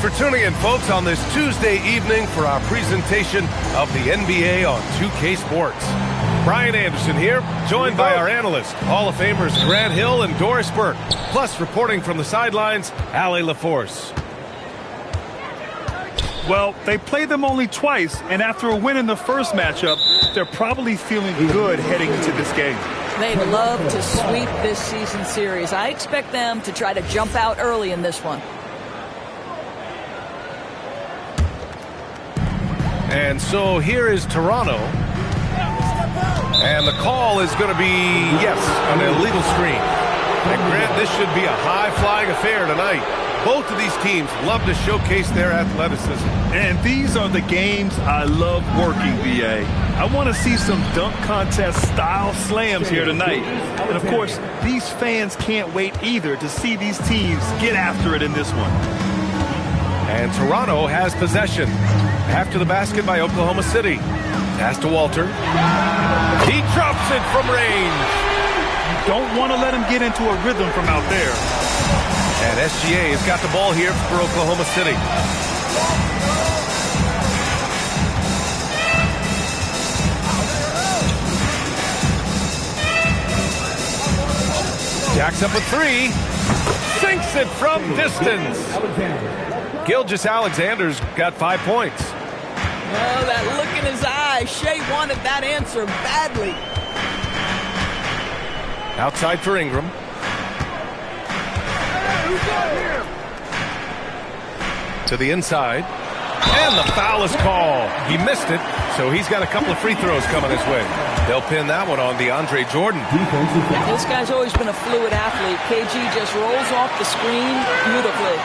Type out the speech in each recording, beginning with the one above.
for tuning in, folks, on this Tuesday evening for our presentation of the NBA on 2K Sports. Brian Anderson here, joined by our analysts, Hall of Famers Grant Hill and Doris Burke, plus reporting from the sidelines, Allie LaForce. Well, they played them only twice, and after a win in the first matchup, they're probably feeling good heading into this game. They'd love to sweep this season series. I expect them to try to jump out early in this one. And so here is Toronto. And the call is going to be, yes, an illegal screen. And Grant, this should be a high-flying affair tonight. Both of these teams love to showcase their athleticism. And these are the games I love working, VA. I want to see some dunk contest style slams here tonight. And of course, these fans can't wait either to see these teams get after it in this one. And Toronto has possession. After the basket by Oklahoma City. Pass to Walter. He drops it from range. You don't want to let him get into a rhythm from out there. And SGA has got the ball here for Oklahoma City. Jacks up a three. Sinks it from distance. Gilgeous-Alexander's got 5 points. Oh, that look in his eye. Shea wanted that answer badly. Outside for Ingram. To the inside. And the foul is called. He missed it, so he's got a couple of free throws coming his way. They'll pin that one on DeAndre Jordan. This guy's always been a fluid athlete. KG just rolls off the screen beautifully.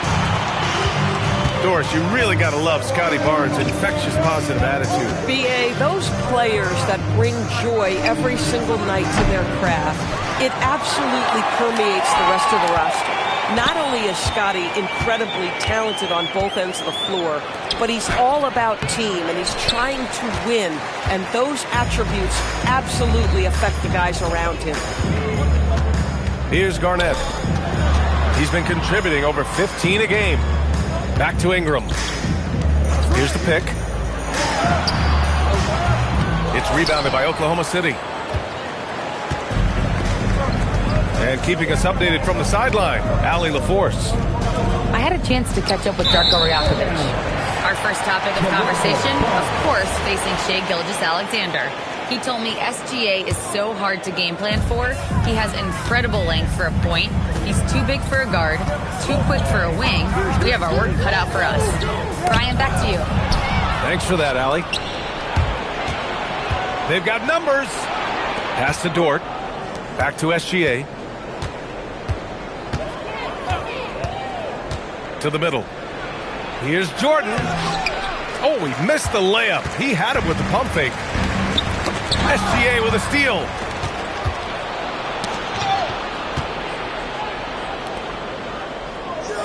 Doris, you really got to love Scotty Barnes' infectious positive attitude. BA, those players that bring joy every single night to their craft, it absolutely permeates the rest of the roster. Not only is Scotty incredibly talented on both ends of the floor, but he's all about team, and he's trying to win, and those attributes absolutely affect the guys around him. Here's Garnett. He's been contributing over 15 a game. Back to Ingram. Here's the pick. It's rebounded by Oklahoma City. And keeping us updated from the sideline, Allie LaForce. I had a chance to catch up with Darko Rajakovic. Our first topic of conversation, of course, facing Shea Gilgeous-Alexander. He told me SGA is so hard to game plan for. He has incredible length for a point. He's too big for a guard, too quick for a wing. We have our work cut out for us. Brian, back to you. Thanks for that, Allie. They've got numbers. Pass to Dort. Back to SGA. To the middle. Here's Jordan. Oh, he missed the layup. He had it with the pump fake. SGA with a steal.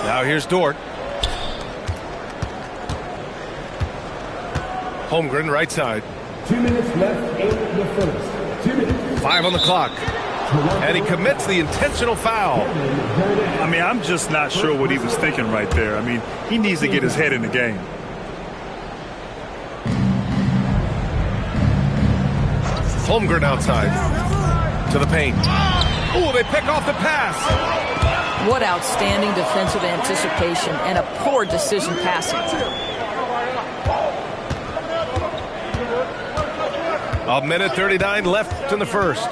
Now here's Dort. Holmgren right side. 2 minutes left in the first. 2 minutes. 5 on the clock. And he commits the intentional foul. I mean, I'm just not sure what he was thinking right there. I mean, he needs to get his head in the game. Holmgren outside. To the paint. Oh, they pick off the pass. What outstanding defensive anticipation and a poor decision passing. A minute 39 left in the first.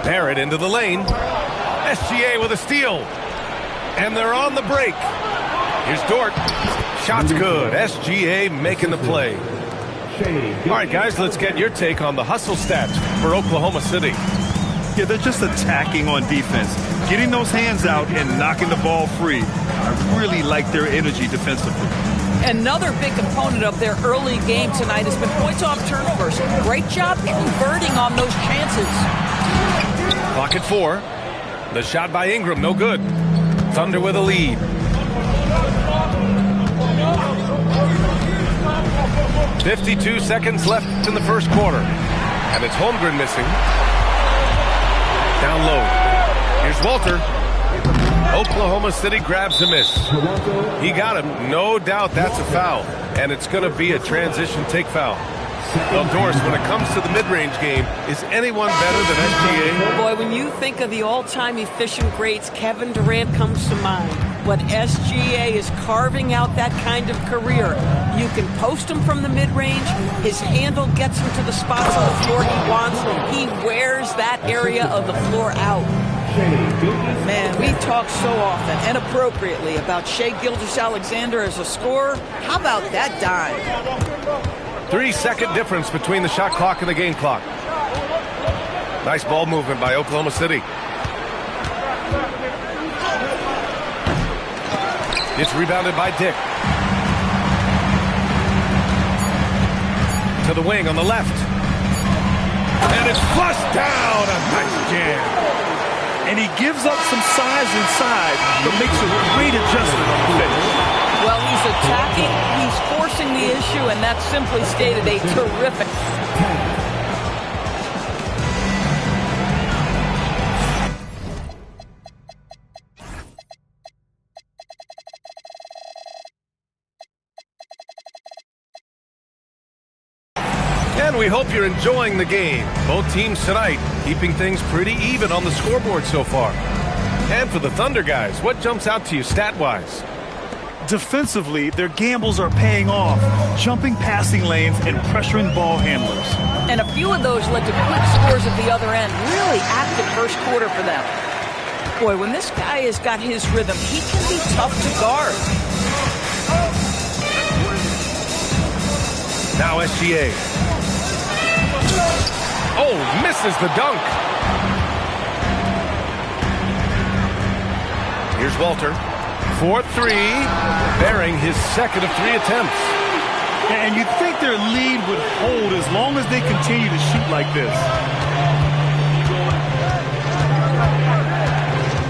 Barrett into the lane. SGA with a steal. And they're on the break. Here's Dort. Shot's good. SGA making the play. All right, guys, let's get your take on the hustle stats for Oklahoma City. Yeah, they're just attacking on defense, getting those hands out and knocking the ball free. I really like their energy defensively. Another big component of their early game tonight has been points off turnovers. Great job converting on those chances. Clock at 4. The shot by Ingram, no good. Thunder with a lead. .52 seconds left in the first quarter. And it's Holmgren missing. Down low. Here's Walter. Oklahoma City grabs the miss. He got him. No doubt that's a foul. And it's going to be a transition take foul. Well, Doris, when it comes to the mid-range game, is anyone better than SGA? Boy, when you think of the all-time efficient greats, Kevin Durant comes to mind. But SGA is carving out that kind of career. You can post him from the mid-range. His handle gets him to the spots on the floor he wants. He wears that area of the floor out. Man, we talk so often and appropriately about Shai Gilgeous-Alexander as a scorer. How about that dime? 3-second difference between the shot clock and the game clock. Nice ball movement by Oklahoma City. It's rebounded by Dick. To the wing on the left. And it's flushed down. A nice jam. And he gives up some size inside, but makes a great adjustment on the finish. Well, he's attacking, he's forcing the issue, and that's simply stated a terrific. And we hope you're enjoying the game. Both teams tonight keeping things pretty even on the scoreboard so far. And for the Thunder guys, what jumps out to you stat-wise? Defensively, their gambles are paying off, jumping passing lanes and pressuring ball handlers. And a few of those led to quick scores at the other end. Really active first quarter for them. Boy, when this guy has got his rhythm, he can be tough to guard. Now SGA. Oh, misses the dunk. Here's Walter. 4-3, bearing his second of 3 attempts. And you'd think their lead would hold as long as they continue to shoot like this.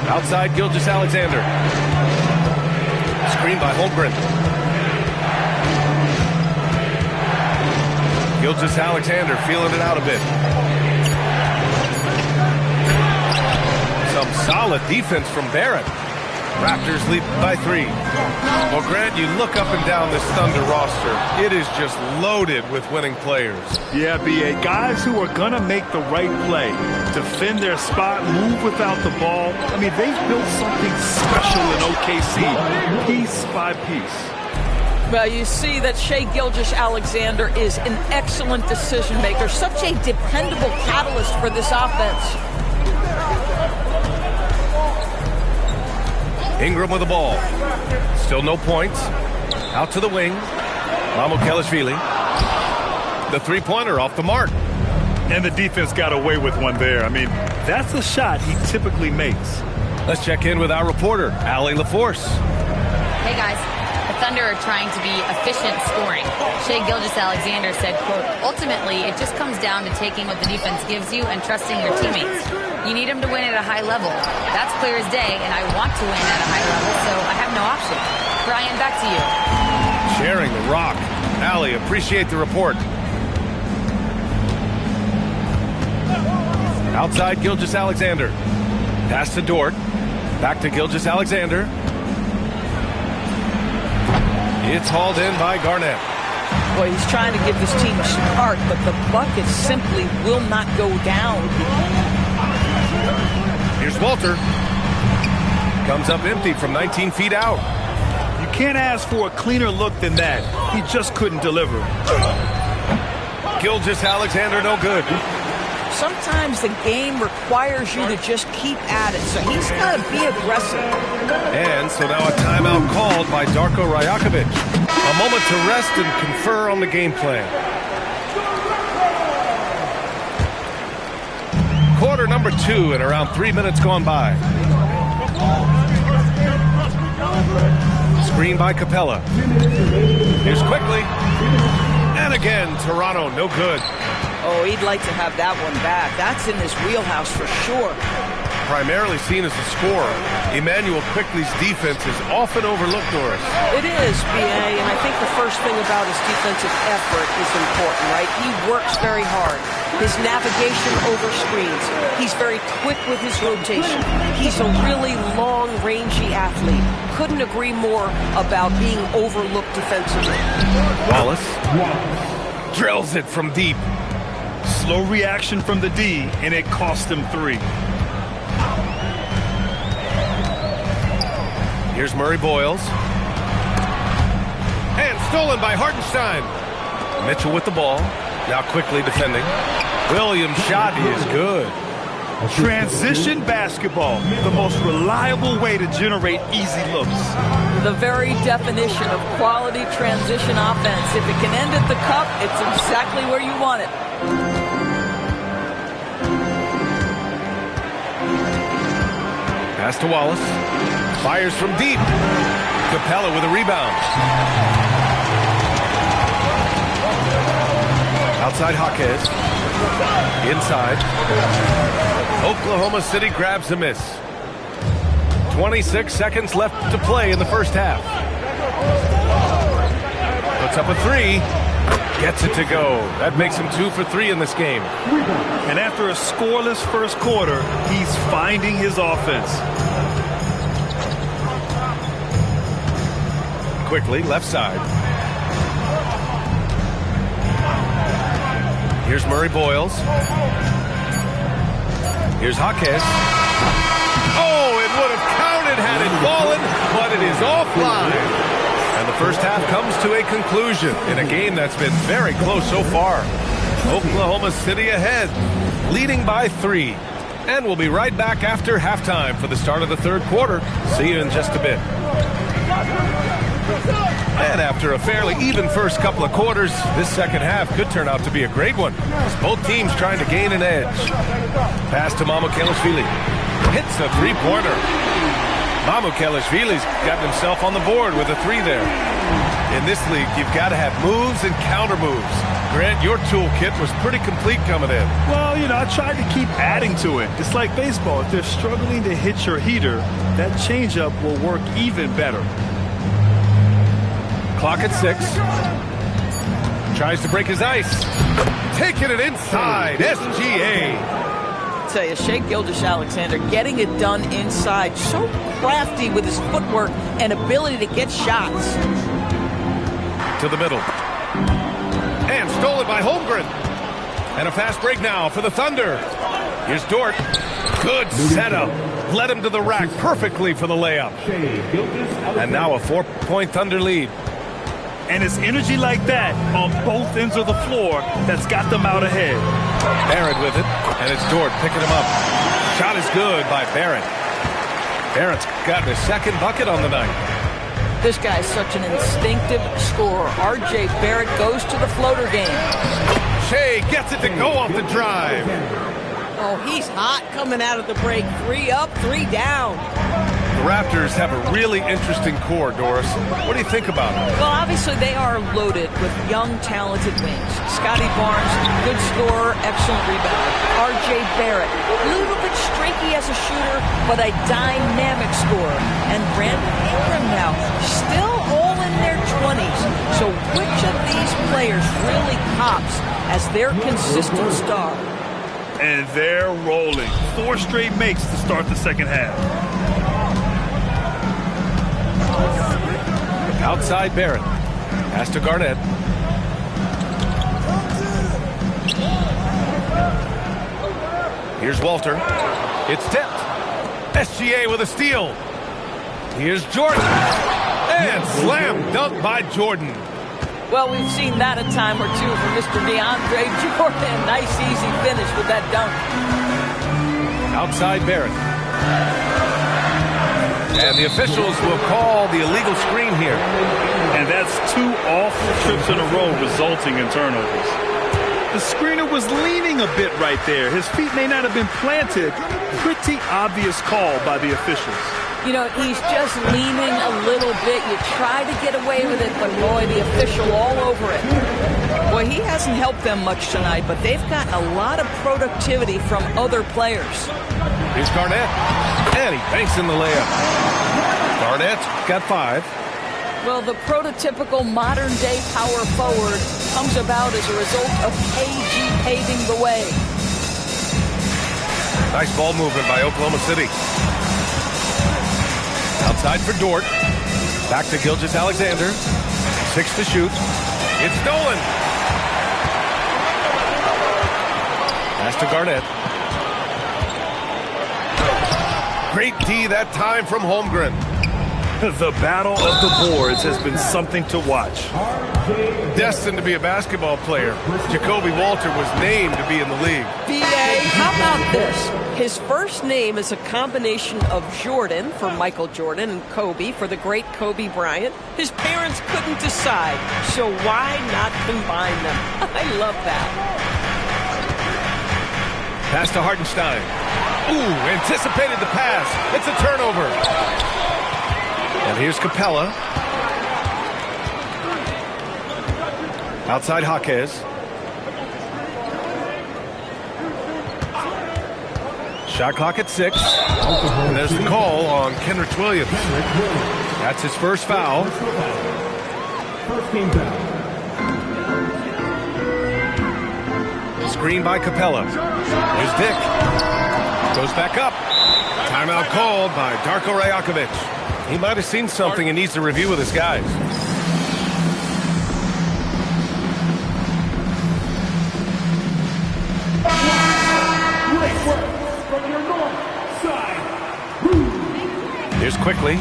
Outside Gilgeous-Alexander. Screen by Holmgren. Gilgeous-Alexander feeling it out a bit. Some solid defense from Barrett. Raptors lead by 3. Well, Grant, you look up and down this Thunder roster. It is just loaded with winning players. Yeah, B.A. Guys who are going to make the right play. Defend their spot, move without the ball. I mean, they've built something special in OKC, piece by piece. Well, you see that Shai Gilgeous-Alexander is an excellent decision maker. Such a dependable catalyst for this offense. Ingram with the ball. Still no points. Out to the wing. Mamukelashvili. The three-pointer off the mark. And the defense got away with one there. I mean, that's a shot he typically makes. Let's check in with our reporter, Allie LaForce. Hey, guys. The Thunder are trying to be efficient scoring. Shai Gilgeous-Alexander said, quote, ultimately, it just comes down to taking what the defense gives you and trusting your teammates. You need them to win at a high level. That's clear as day, and I want to win at a high level, so I have no option. Brian, back to you. Sharing the rock. Allie, appreciate the report. Outside Gilgeous-Alexander. Pass to Dort. Back to Gilgeous-Alexander. It's hauled in by Garnett. Boy, he's trying to give this team a spark, but the bucket simply will not go down. Here's Walter. Comes up empty from 19 feet out. You can't ask for a cleaner look than that. He just couldn't deliver. Gilgeous-Alexander no good. Sometimes the game requires you to just keep at it, so he's got to be aggressive. And so now a timeout called by Darko Rajakovic. A moment to rest and confer on the game plan. Quarter number 2 and around 3 minutes gone by. Screen by Capella. Here's quickly. And again, Toronto no good. Oh, he'd like to have that one back. That's in his wheelhouse for sure. primarily seen as a scorer, Emmanuel Quickley's defense is often overlooked, Doris. It is, B.A., and I think the first thing about his defensive effort is important, right? He works very hard. His navigation over screens. He's very quick with his rotation. He's a really long, rangy athlete. Couldn't agree more about being overlooked defensively. Wallace drills it from deep. Slow reaction from the D, and it cost him 3. Here's Murray Boyles. And stolen by Hartenstein. Mitchell with the ball. Now quickly defending. Williams' shot is good. Transition basketball, the most reliable way to generate easy looks. The very definition of quality transition offense. If it can end at the cup, it's exactly where you want it. Pass to Wallace. Fires from deep. Capella with a rebound. Outside Jaquez. Inside. Oklahoma City grabs a miss. 26 seconds left to play in the first half. Puts up a 3. Gets it to go. That makes him 2 for 3 in this game. And after a scoreless first quarter, he's finding his offense. Quickly, left side. Here's Murray Boyles. Here's Jaquez. Oh, it would have counted had it fallen, but it is offline. And the first half comes to a conclusion in a game that's been very close so far. Oklahoma City ahead, leading by 3. And we'll be right back after halftime for the start of the third quarter. See you in just a bit. And after a fairly even first couple of quarters, this second half could turn out to be a great one, as both teams trying to gain an edge. Pass to Mamukelashvili. Hits a three-pointer. Mamukelashvili's gotten himself on the board with a 3 there. In this league, you've got to have moves and counter moves. Grant, your toolkit was pretty complete coming in. Well, I tried to keep adding to it. It's like baseball. If they're struggling to hit your heater, that changeup will work even better. Clock at 6. Tries to break his ice. Taking it inside. SGA. I tell you, Shai Gilgeous-Alexander getting it done inside. So crafty with his footwork and ability to get shots. To the middle. And stolen by Holmgren. And a fast break now for the Thunder. Here's Dort. Good setup. Led him to the rack perfectly for the layup. And now a 4-point Thunder lead. And it's energy like that on both ends of the floor that's got them out ahead. Barrett with it, and it's Dort picking him up. Shot is good by Barrett. Barrett's got his second bucket on the night. This guy's such an instinctive scorer. R.J. Barrett goes to the floater game. Shai gets it to go off the drive. Oh, he's hot coming out of the break. 3 up, 3 down. The Raptors have a really interesting core, Doris. What do you think about it? Well, obviously they are loaded with young, talented wings. Scotty Barnes, good scorer, excellent rebounder. R.J. Barrett, a little bit streaky as a shooter, but a dynamic scorer. And Brandon Ingram now, still all in their 20s. So which of these players really pops as their consistent star? And they're rolling. 4 straight makes to start the second half. Outside Barrett. Pass to Garnett. Here's Walter. It's tipped. SGA with a steal. Here's Jordan. And slam dunk by Jordan. Well, we've seen that a time or two from Mr. DeAndre Jordan. Nice, easy finish with that dunk. Outside Barrett. And the officials will call the illegal screen here. And that's 2 awful trips in a row resulting in turnovers. The screener was leaning a bit right there. His feet may not have been planted. Pretty obvious call by the officials. He's just leaning a little bit. You try to get away with it, but boy, the official all over it. Well, he hasn't helped them much tonight, but they've gotten a lot of productivity from other players. Here's Garnett, and he banks in the layup. Garnett's got 5. Well, the prototypical modern-day power forward comes about as a result of KG paving the way. Nice ball movement by Oklahoma City. Outside for Dort. Back to Gilgeous-Alexander. 6 to shoot. It's stolen. Pass to Garnett. Great D that time from Holmgren. The battle of the boards has been something to watch. Destined to be a basketball player, Jacoby Walter was named to be in the league. B.A., how about this? His first name is a combination of Jordan for Michael Jordan and Kobe for the great Kobe Bryant. His parents couldn't decide, so why not combine them? I love that. Pass to Hartenstein. Ooh, anticipated the pass. It's a turnover. And here's Capella. Outside Jaquez. Shot clock at 6. And there's the call on Kenrich Williams. That's his first foul. First game foul. Screen by Capella. Here's Dick. Goes back up. Timeout called by Darko Rajakovic. He might have seen something and needs to review with his guys. Great work from your north side. Here's Quickly.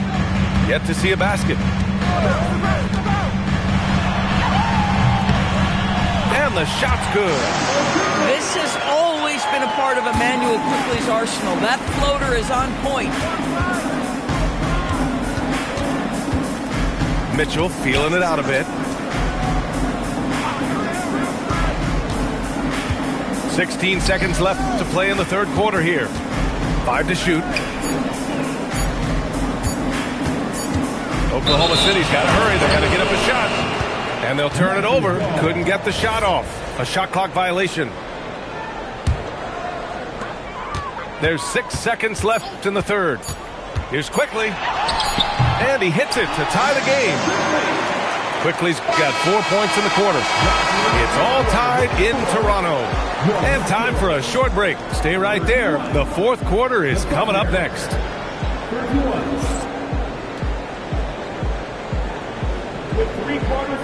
Yet to see a basket. And the shot's good. This has always been a part of Emmanuel Quickly's arsenal. That floater is on point. Mitchell feeling it out a bit. 16 seconds left to play in the third quarter here. 5 to shoot. Oklahoma City's got to hurry. They've got to get up a shot. And they'll turn it over. Couldn't get the shot off. A shot clock violation. There's 6 seconds left in the third. Here's Quickly. And he hits it to tie the game. Quickly's got 4 points in the quarter. It's all tied in Toronto. And time for a short break. Stay right there. The fourth quarter is coming up next.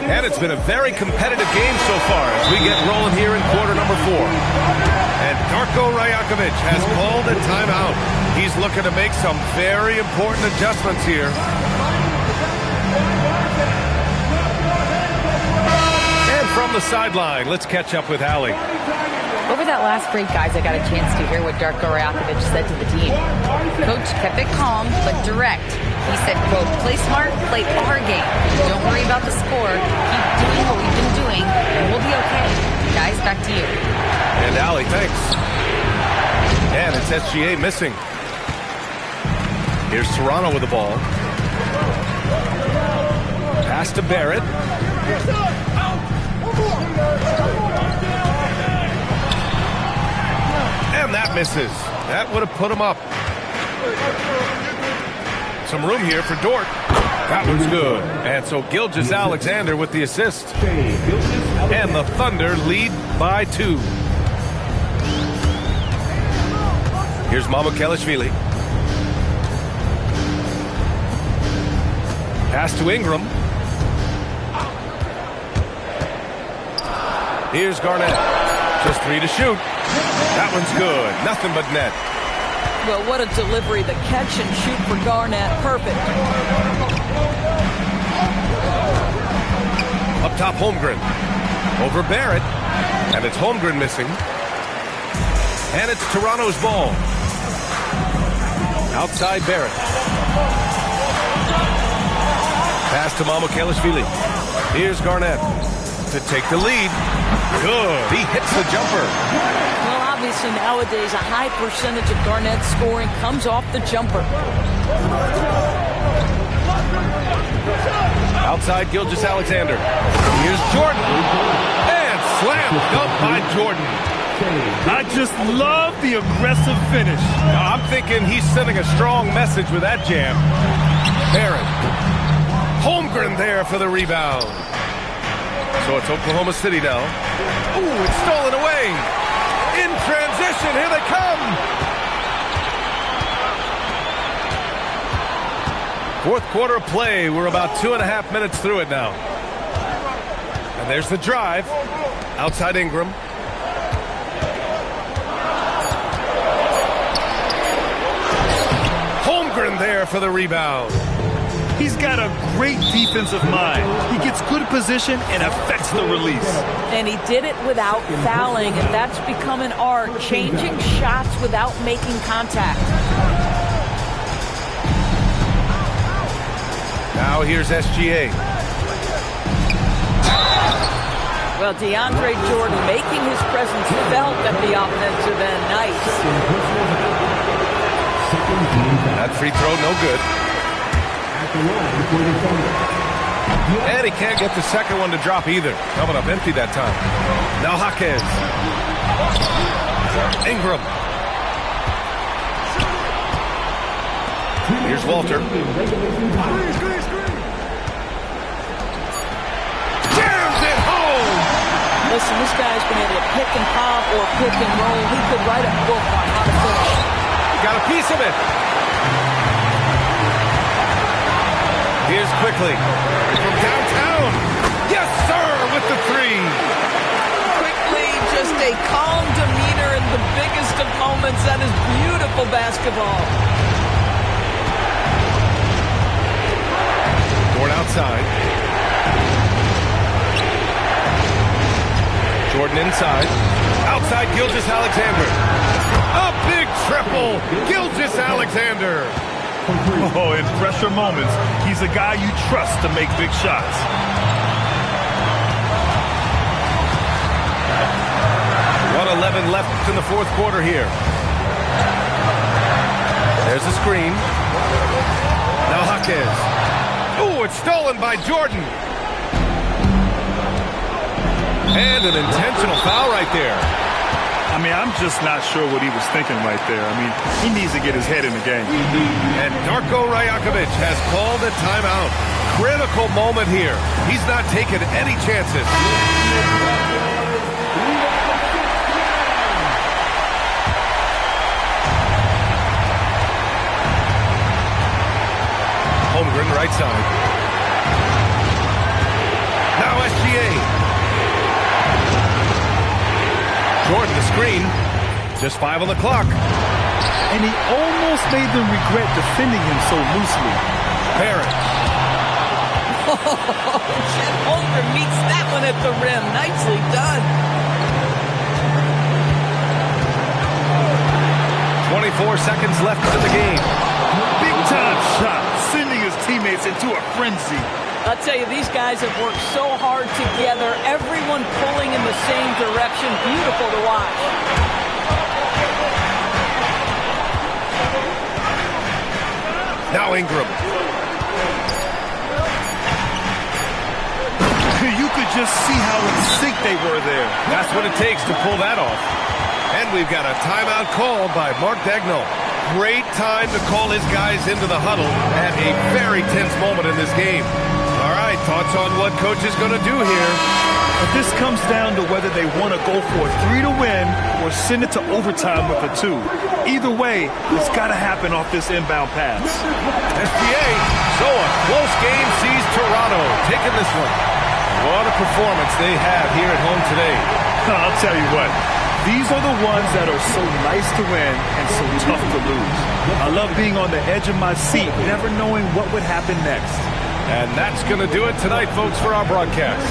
And it's been a very competitive game so far as we get rolling here in quarter number 4. And Darko Rajakovic has called a timeout. He's looking to make some very important adjustments here. And from the sideline, let's catch up with Allie. Over that last break, guys, I got a chance to hear what Darko Rajakovic said to the team. Coach kept it calm, but direct. He said, quote, play smart, play our game. Don't worry about the score. Keep doing what we've been doing, and we'll be okay. Guys, back to you. And Allie, thanks. And it's SGA missing. Here's Toronto with the ball. Pass to Barrett. And that misses. That would have put him up. Some room here for Dort. That one's good. And so Gilgeous-Alexander with the assist. And the Thunder lead by 2. Here's Mamukelashvili. Pass to Ingram. Here's Garnett. Just 3 to shoot. That one's good. Nothing but net. Well, what a delivery. The catch and shoot for Garnett. Perfect. Up top, Holmgren. Over Barrett. And it's Holmgren missing. And it's Toronto's ball. Outside Barrett. Pass to Mamukelashvili. Here's Garnett to take the lead. Good. He hits the jumper. Well, obviously nowadays a high percentage of Garnett's scoring comes off the jumper. Outside Gilgeous-Alexander. Here's Jordan. And Slam dunk by Jordan. I just love the aggressive finish. Now, I'm thinking he's sending a strong message with that jam. Barrett. Holmgren there for the rebound. So it's Oklahoma City now. Ooh, it's stolen away. In transition, here they come. Fourth quarter of play. We're about 2.5 minutes through it now. And there's the drive. Outside Ingram. Holmgren there for the rebound. He's got a great defensive mind. He gets good position and affects the release. And he did it without fouling, and that's become an art, changing shots without making contact. Now here's SGA. Well, DeAndre Jordan making his presence felt at the offensive end. Nice. That free throw, no good. And he can't get the second one to drop either. Coming up empty that time. Now Jaquez. Ingram. Here's Walter. Jams it home! Listen, this guy's been able to pick and pop or pick and roll. He could write a book on how to finish. Got a piece of it. Here's Quickly from downtown. Yes, sir, with the three. Quickly, just a calm demeanor in the biggest of moments. That is beautiful basketball. Jordan outside. Jordan inside. Outside Gilgeous-Alexander. A big triple. Gilgeous-Alexander. Oh, in pressure moments, he's a guy you trust to make big shots. 1:11 left in the fourth quarter here. There's a screen. Now Jaquez. Ooh, it's stolen by Jordan. And an intentional foul right there. I mean, I'm just not sure what he was thinking right there. I mean, he needs to get his head in the game. And Darko Rajakovic has called a timeout. Critical moment here. He's not taking any chances. Holmgren right side. Now SGA. Jordan the screen. Just 5 on the clock. And he almost made them regret defending him so loosely. Barrett. Chet Holmgren meets that one at the rim. Nicely done. 24 seconds left in the game. Big time shot, sending his teammates into a frenzy. I'll tell you, these guys have worked so hard together. Everyone pulling in the same direction. Beautiful to watch. Now Ingram. You could just see how in sync they were there. That's what it takes to pull that off. And we've got a timeout called by Mark Daigneault. Great time to call his guys into the huddle at a very tense moment in this game. All right, thoughts on what coach is going to do here? But this comes down to whether they want to go for a 3 to win or send it to overtime with a 2. Either way, it's got to happen off this inbound pass. SGA, so a close game sees Toronto taking this one. What a performance they have here at home today. I'll tell you what, these are the ones that are so nice to win and so tough to lose. I love being on the edge of my seat, never knowing what would happen next. And that's going to do it tonight, folks, for our broadcast.